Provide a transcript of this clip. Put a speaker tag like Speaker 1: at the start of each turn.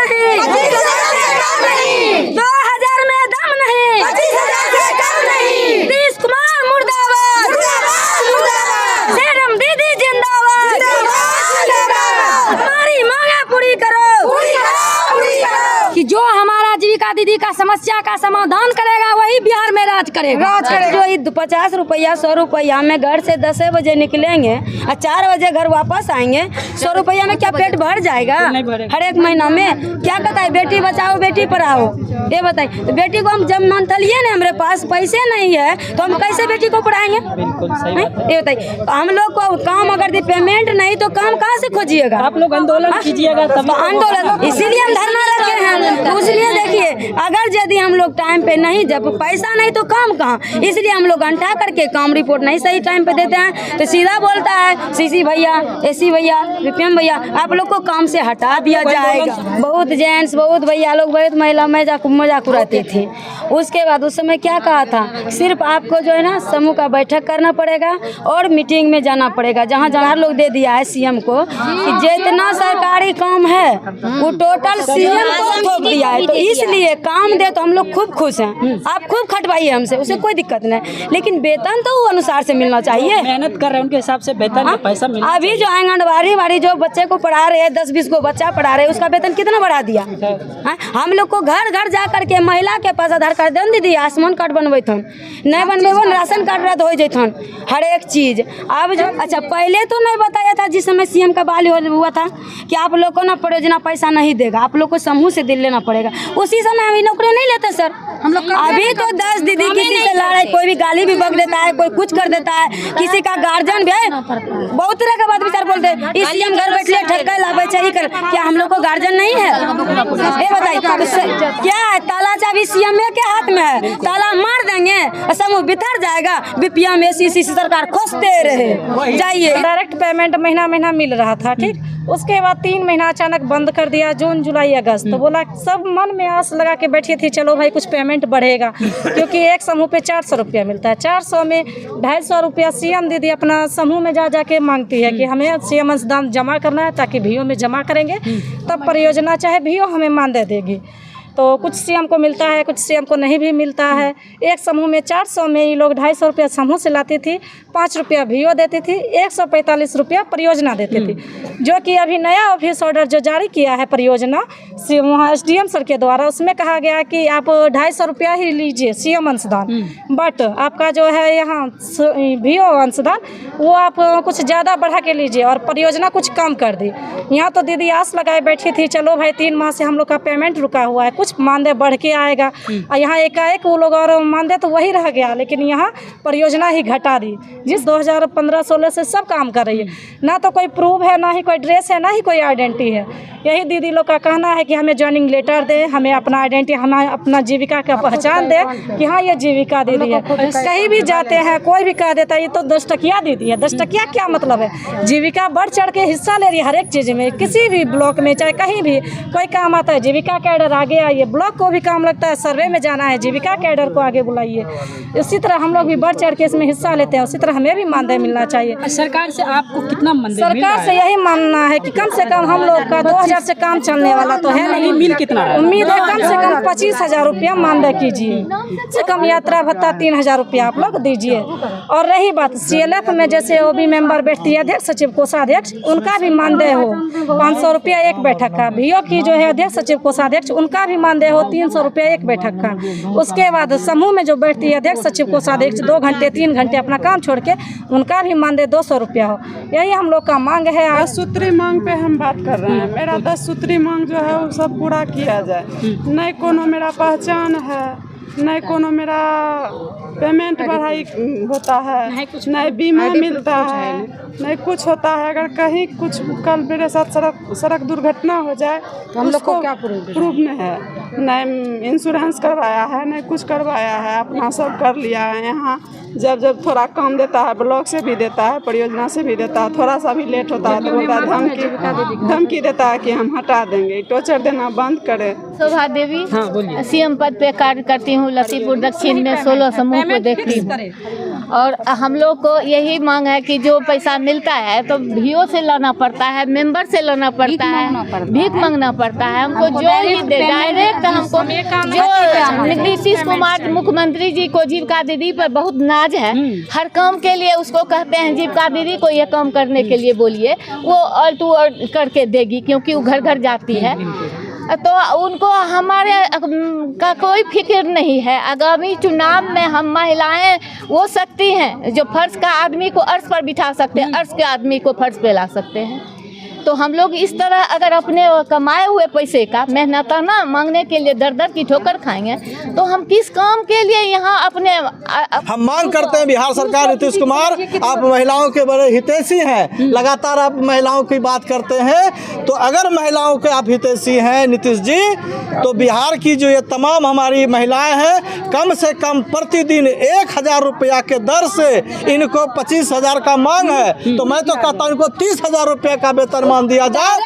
Speaker 1: नहीं, 2000 में दम नहीं, 30 कुमार मुर्दाबाद, सेरम दीदी जिंदाबाद, हमारी मांगे पूरी करो कि जो हमारा जीविका दीदी का समस्या का समाधान करेगा वही बिहार में राज करेगा। जो 50 रुपया 100 रुपया में घर से 10 बजे निकलेंगे और 4 बजे घर वापस आएंगे, 100 रुपया में क्या पेट भर जाएगा? हर एक महीना में क्या कहता है बेटी बचाओ बेटी पढ़ाओ, ये बताइए। तो बेटी को हम जब मंथलिए ना हमारे पास पैसे नहीं है तो हम कैसे बेटी को पढ़ाएंगे?
Speaker 2: बिल्कुल सही बात है।
Speaker 1: ये बताइए, हम लोग को काम अगर दी पेमेंट नहीं तो काम कहाँ से खोजिएगा?
Speaker 2: आप लोग आंदोलन कीजिएगा तब
Speaker 1: आंदोलन, इसीलिए हम धरना रखे हैं। इसलिए देखिए, अगर यदि हम लोग टाइम पे नहीं, जब पैसा नहीं तो काम कहाँ, इसलिए हम लोग घंटा करके काम रिपोर्ट नहीं सही टाइम पे देते हैं तो सीधा बोलता है सीसी भैया, एसी भैया, बीपीएम भैया आप लोग को काम से हटा दिया जाएगा। बहुत जेंट्स, बहुत भैया लोग, बहुत महिला मजाक उड़ाती थी। उसके बाद उस समय क्या कहा था, सिर्फ आपको जो है ना समूह का बैठक करना पड़ेगा और मीटिंग में जाना पड़ेगा। जहाँ जहाँ लोग दे दिया है सीएम को कि जितना सरकारी काम है वो टोटल सीएम को थोप दिया है, तो इसलिए काम दे तो हम लोग खूब खुश हैं। आप खूब खटवाइए हमसे, उसे कोई दिक्कत नहीं, लेकिन वेतन तो वो अनुसार से मिलना चाहिए।
Speaker 2: मेहनत कर रहे हैं उनके हिसाब से वेतन पैसा मिल।
Speaker 1: अभी जो आंगनबाड़ी जो बच्चे को पढ़ा रहे हैं, 10-20 को बच्चा पढ़ा रहे हैं, उसका वेतन कितना बढ़ा दिया? हम लोग को घर घर जा करके महिला के पास आधार कार्ड दे दीदी, आयुष्मान कार्ड बनबे थन, नहीं बनबेबो राशन कार्ड रद्द हो जैथन, हर एक चीज। अब जो अच्छा पहले तो नहीं बताया था, जिस समय सीएम का बहाली हुआ था कि आप लोग को ना परियोजना पैसा नहीं देगा, आप लोग को समूह से दिल लेना पड़ेगा। उसी समय हम नौकरी नहीं लेते सर हम लोग। अभी तो 10 दीदी किसी से लड़ाई, कोई भी गाली भी बक देता है, कोई कुछ कर देता है, किसी का गार्जियन भी है, बहुत तरह का बात विचार बोलते हैं। इसलिए हम घर बैठे ठक्का लाभे चाहिए कर, क्या हम लोग को गार्जियन नहीं है? ये बताइए क्या है? ताला चाबी सीएम के हाथ में है, ताला मार देंगे और समूह बिथर जाएगा। बीपीएम एसी सरकार खोजते रहे जाइए।
Speaker 3: डायरेक्ट पेमेंट महीना महीना मिल रहा था, ठीक। उसके बाद 3 महीना अचानक बंद कर दिया, जून जुलाई अगस्त। तो बोला सब मन में आस लगा के बैठी थी, चलो भाई कुछ पेमेंट बढ़ेगा, क्योंकि एक समूह पे 400 रुपया मिलता है। 400 में 250 रुपया सीएम दीदी अपना समूह में जा के मांगती है कि हमें सीएम अंशदान जमा करना है, ताकि भीओ में जमा करेंगे तब परियोजना चाहे भीओ हमें मानदेय देगी। तो कुछ सीएम को मिलता है, कुछ सीएम को नहीं भी मिलता है। एक समूह में 400 में ये लोग 250 रुपया समूह से लाती थी, 5 रुपया भीओ देती थी, 145 रुपया परियोजना देती थी। जो कि अभी नया ऑफिस ऑर्डर जो जारी किया है परियोजना वहाँ एसडीएम सर के द्वारा, उसमें कहा गया कि आप 250 रुपया ही लीजिए सीएम अंशदान, बट आपका जो है यहाँ भीओ अंशदान वो आप कुछ ज़्यादा बढ़ा के लीजिए और परियोजना कुछ कम कर दी। यहाँ तो दीदी आस लगाए बैठी थी, चलो भाई 3 माह से हम लोग का पेमेंट रुका हुआ है, कुछ मानदेय बढ़ के आएगा। और यहाँ एकाएक वो लोग और मानदेय तो वही रह गया, लेकिन यहाँ परियोजना ही घटा दी, जिस 2015-16 से सब काम कर रही है। ना तो कोई प्रूफ है, ना ही कोई ड्रेस है, ना ही कोई आइडेंटिटी है। यही दीदी लोग का कहना है कि हमें ज्वाइनिंग लेटर दे, हमें अपना आइडेंटिटी, हमें अपना जीविका का पहचान दे कि हाँ ये जीविका दीदी है। कहीं भी जाते हैं कोई भी कह देता है ये तो 10 टकिया दीदी है। 10 टकिया क्या मतलब है? जीविका बढ़ चढ़ के हिस्सा ले रही है हर एक चीज़ में, किसी भी ब्लॉक में चाहे कहीं भी कोई काम आता है जीविका कैडर आगे आइए, ब्लॉक को भी काम लगता है, सर्वे में जाना है जीविका कैडर को आगे बुलाइए। इसी तरह हम लोग भी बढ़ चढ़ के इसमें हिस्सा लेते हैं, उसी तरह हमें भी मानदेय मिलना चाहिए।
Speaker 2: सरकार से आपको कितना मानदेय?
Speaker 3: सरकार से यही मानना है कि कम से कम हम लोग का 2000 से काम चलने वाला तो है नहीं।
Speaker 2: मिल कितना है?
Speaker 3: उम्मीद है कम से कम 25,000 रुपया मानदेय कीजिए, से कम यात्रा भत्ता 3,000 रुपया आप लोग दीजिए। और रही बात CLF में जैसे ओबी मेंबर बैठती है, अध्यक्ष सचिव कोषाध्यक्ष, उनका भी मानदेय हो 500 रुपया एक बैठक का। भीओ की जो है अध्यक्ष सचिव कोषाध्यक्ष, उनका भी मानदेय हो 300 रुपया एक बैठक का। उसके बाद समूह में जो बैठती है अध्यक्ष सचिव कोषाध्यक्ष 2 घंटे 3 घंटे अपना काम छोड़ के, उनका भी मानदेय 200 रुपया हो। यही हम लोग का मांग है।
Speaker 4: 10 सूत्री मांग पे हम बात कर रहे हैं। मेरा 10 सूत्री मांग जो है वो सब पूरा किया जाए। नहीं कोनो मेरा पहचान है, नहीं कोनो मेरा पेमेंट बढ़ाई होता है, नहीं बीमा मिलता है, नहीं कुछ होता है। अगर कहीं कुछ कल मेरे साथ सड़क दुर्घटना हो जाए तो हम लोग को क्या प्रूफ नहीं है, नहीं इंश्योरेंस करवाया है, नहीं कुछ करवाया है, अपना सब कर लिया है। यहाँ जब थोड़ा काम देता है, ब्लॉक से भी देता है, परियोजना से भी देता है, थोड़ा सा भी लेट होता है तो बोलता है धमकी देता है कि हम हटा देंगे, टोचर देना बंद करे।
Speaker 5: शोभा देवी,
Speaker 2: हाँ बोलिए।
Speaker 5: सीएम पद पे कार्य करती हूँ, लतीपुर दक्षिण में 16 समूह को देखती हूँ। और हम लोग को यही मांग है कि जो पैसा मिलता है तो भीओ से लाना पड़ता है, मेंबर से लाना पड़ता है, भीख मांगना पड़ता है। हमको जो ही दे डायरेक्ट हमको जो नीतीश कुमार मुख्यमंत्री जी को जीविका दीदी पर बहुत नाज है। हर काम के लिए उसको कहते हैं जीविका दीदी को ये काम करने के लिए बोलिए, वो ऑल टू ऑल करके देगी, क्योंकि वो घर घर जाती है। तो उनको हमारे का कोई फिक्र नहीं है। आगामी चुनाव में हम महिलाएं वो सकती हैं जो फर्श का आदमी को अर्श पर बिठा सकते हैं, अर्श के आदमी को फर्श पे ला सकते हैं। तो हम लोग इस तरह अगर अपने कमाए हुए पैसे का मेहनताना मांगने के लिए दर दर की ठोकर खाएंगे तो हम किस काम के लिए यहाँ अपने
Speaker 6: हम मांग करते हैं बिहार सरकार, नीतीश कुमार आप महिलाओं के बड़े हितैषी हैं, लगातार आप महिलाओं की बात करते हैं। तो अगर महिलाओं के आप हितैषी हैं नीतीश जी, तो बिहार की जो ये तमाम हमारी महिलाएं हैं कम से कम प्रतिदिन 1000 रुपया के दर से इनको 25,000 का मांग है। तो मैं तो कहता हूँ इनको 30,000 रुपये का वेतन मान दिया जाए।